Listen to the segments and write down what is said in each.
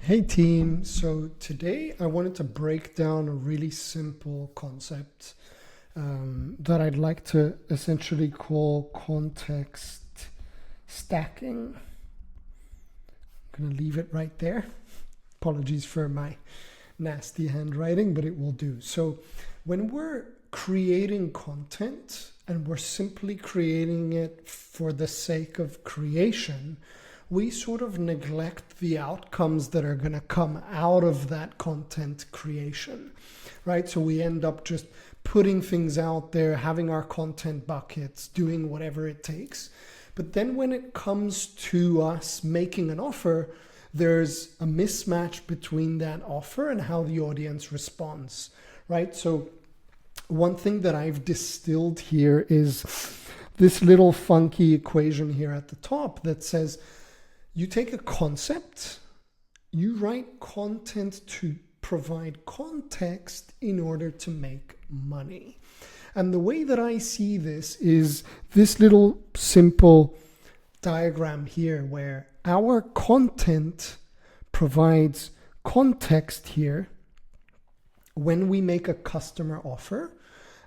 Hey team, so today I wanted to break down a really simple concept that I'd like to essentially call context stacking. I'm going to leave it right there. Apologies for my nasty handwriting, but it will do. So when we're creating content and we're simply creating it for the sake of creation, we sort of neglect the outcomes that are going to come out of that content creation, right? So we end up just putting things out there, having our content buckets, doing whatever it takes. But then when it comes to us making an offer, there's a mismatch between that offer and how the audience responds, right? So one thing that I've distilled here is this little funky equation here at the top that says, you take a concept, you write content to provide context in order to make money. And the way that I see this is this little simple diagram here where our content provides context here when we make a customer offer,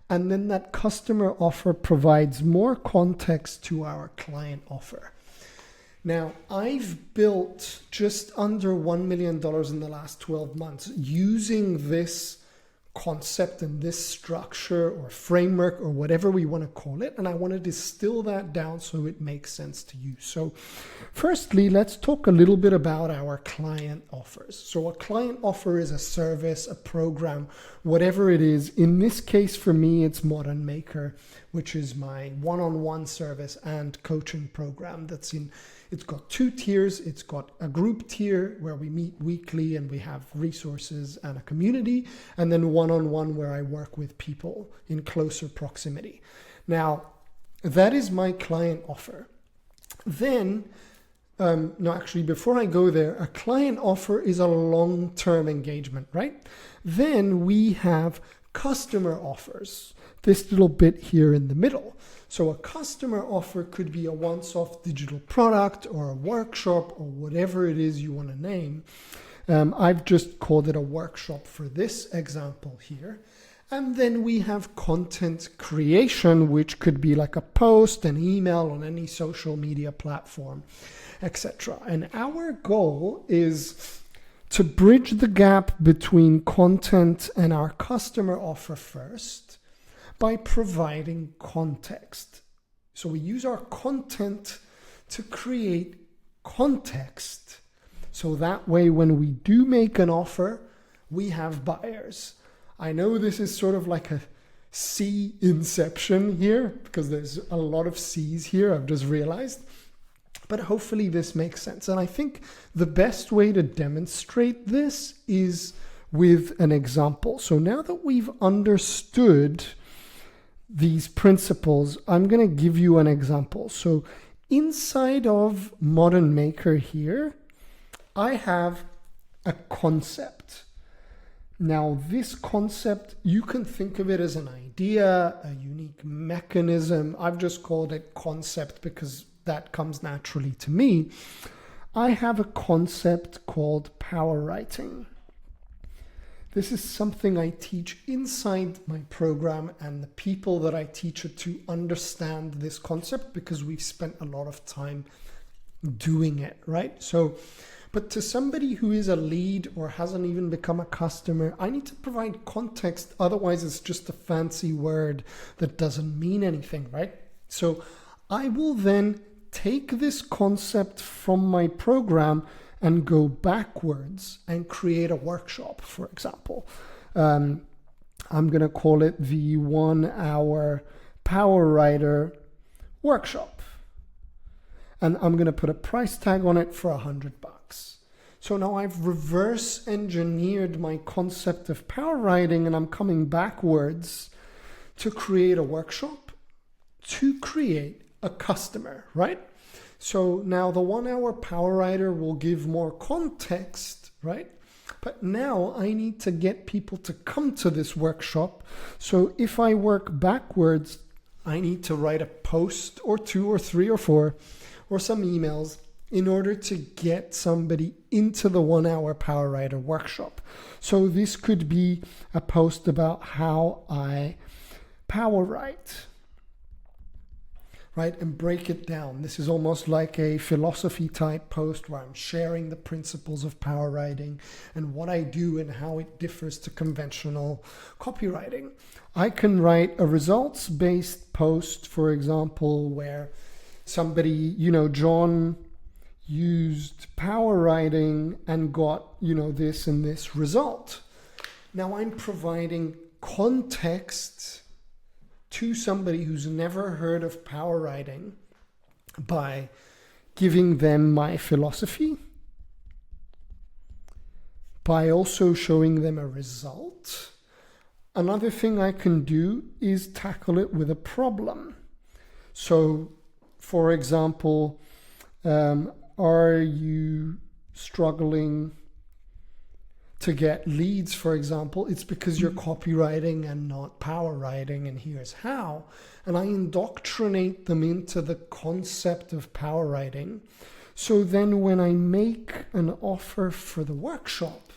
and then that customer offer provides more context to our client offer. Now, I've built just under $1 million in the last 12 months using this concept and this structure or framework or whatever we want to call it. And I want to distill that down so it makes sense to you. So firstly, let's talk a little bit about our client offers. So a client offer is a service, a program, whatever it is. In this case, for me, it's Modern Maker, which is my one-on-one service and coaching program it's got two tiers. It's got a group tier where we meet weekly and we have resources and a community, and then one-on-one where I work with people in closer proximity. Now, that is my client offer. Then, before I go there, a client offer is a long-term engagement, right? Then we have customer offers, this little bit here in the middle. So a customer offer could be a once-off digital product or a workshop or whatever it is you want to name. I've just called it a workshop for this example here. And then we have content creation, which could be like a post, an email on any social media platform, etc. And our goal is to bridge the gap between content and our customer offer first by providing context. So we use our content to create context. So that way, when we do make an offer, we have buyers. I know this is sort of like a C inception here because there's a lot of C's here, I've just realized. But hopefully this makes sense. And I think the best way to demonstrate this is with an example. So now that we've understood these principles, I'm going to give you an example. So inside of Modern Maker here, I have a concept. Now, this concept, you can think of it as an idea, a unique mechanism. I've just called it concept because that comes naturally to me. I have a concept called power writing. This is something I teach inside my program, and the people that I teach it to understand this concept because we've spent a lot of time doing it, right? So, but to somebody who is a lead or hasn't even become a customer, I need to provide context. Otherwise, it's just a fancy word that doesn't mean anything, right? So I will then take this concept from my program and go backwards and create a workshop, for example. I'm going to call it the 1 hour Power Writer workshop. And I'm going to put a price tag on it for $100. So now I've reverse engineered my concept of power writing, and I'm coming backwards to create a workshop, to create a customer, right? So now the 1 hour Power Writer will give more context, right? But now I need to get people to come to this workshop. So if I work backwards, I need to write a post or 2 or 3 or 4 or some emails in order to get somebody into the 1 hour Power Writer workshop. So this could be a post about how I power write, right? And break it down. This is almost like a philosophy type post where I'm sharing the principles of power writing and what I do and how it differs to conventional copywriting. I can write a results-based post, for example, where somebody, John used power writing and got, this and this result. Now I'm providing context to somebody who's never heard of power writing by giving them my philosophy, by also showing them a result. Another thing I can do is tackle it with a problem. So, for example, are you struggling to get leads, for example? It's because you're copywriting and not power writing, and here's how. And I indoctrinate them into the concept of power writing. So then when I make an offer for the workshop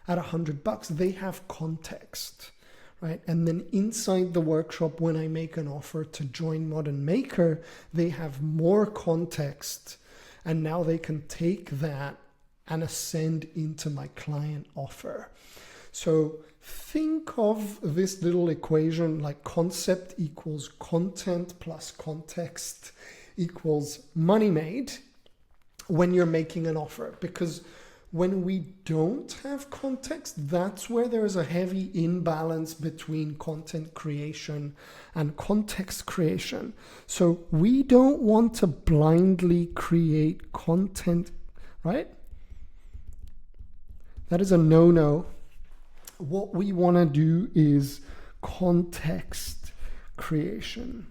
at $100, they have context, right? And then inside the workshop, when I make an offer to join Modern Maker, they have more context, and now they can take that and ascend into my client offer. So think of this little equation like concept equals content plus context equals money made when you're making an offer. Because when we don't have context, that's where there's a heavy imbalance between content creation and context creation. So we don't want to blindly create content, right? That is a no-no. What we want to do is context creation.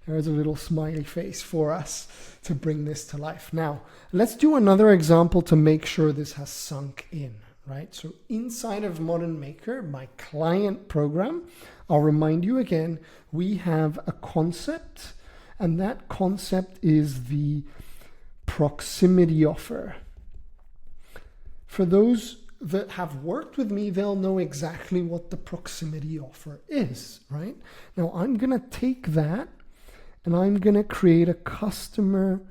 There's a little smiley face for us to bring this to life. Now, let's do another example to make sure this has sunk in, right? So inside of Modern Maker, my client program, I'll remind you again, we have a concept, and that concept is the proximity offer. For those that have worked with me, they'll know exactly what the proximity offer is, right? Now, I'm going to take that and I'm going to create a customer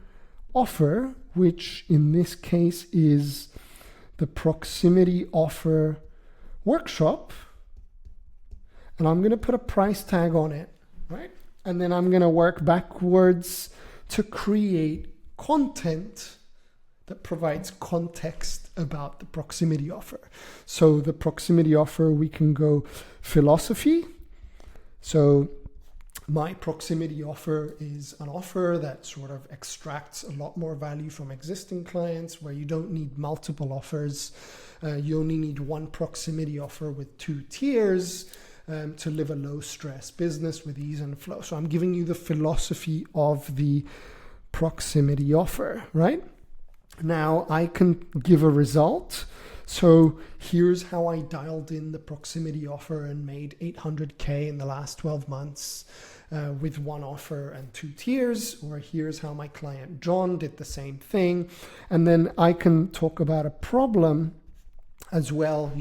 offer, which in this case is the proximity offer workshop. And I'm going to put a price tag on it, right? And then I'm going to work backwards to create content that provides context about the proximity offer. So the proximity offer, we can go philosophy. So my proximity offer is an offer that sort of extracts a lot more value from existing clients, where you don't need multiple offers. You only need one proximity offer with 2 tiers to live a low stress business with ease and flow. So I'm giving you the philosophy of the proximity offer, right? Now I can give a result. So here's how I dialed in the proximity offer and made $800K in the last 12 months with one offer and 2 tiers. Or here's how my client John did the same thing. And then I can talk about a problem as well.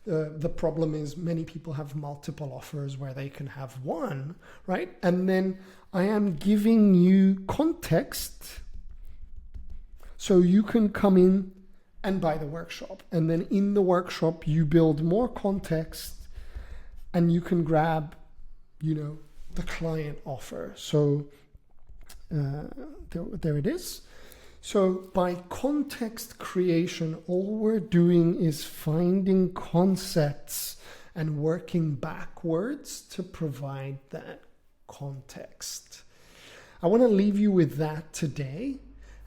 The problem is many people have multiple offers where they can have one, right? And then I am giving you context. So you can come in and buy the workshop. And then in the workshop, you build more context and you can grab, the client offer. So there it is. So by context creation, all we're doing is finding concepts and working backwards to provide that context. I want to leave you with that today.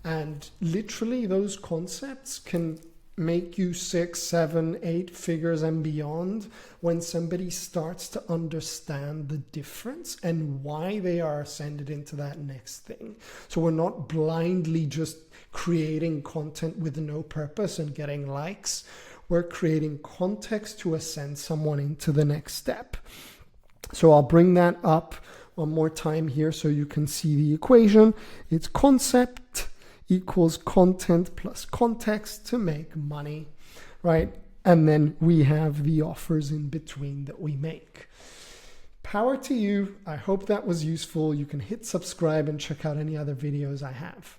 And literally those concepts can make you 6, 7, 8 figures and beyond when somebody starts to understand the difference and why they are ascended into that next thing. So we're not blindly just creating content with no purpose and getting likes. We're creating context to ascend someone into the next step. So I'll bring that up one more time here so you can see the equation. It's concept equals content plus context to make money, right? And then we have the offers in between that we make. Power to you. I hope that was useful. You can hit subscribe and check out any other videos I have.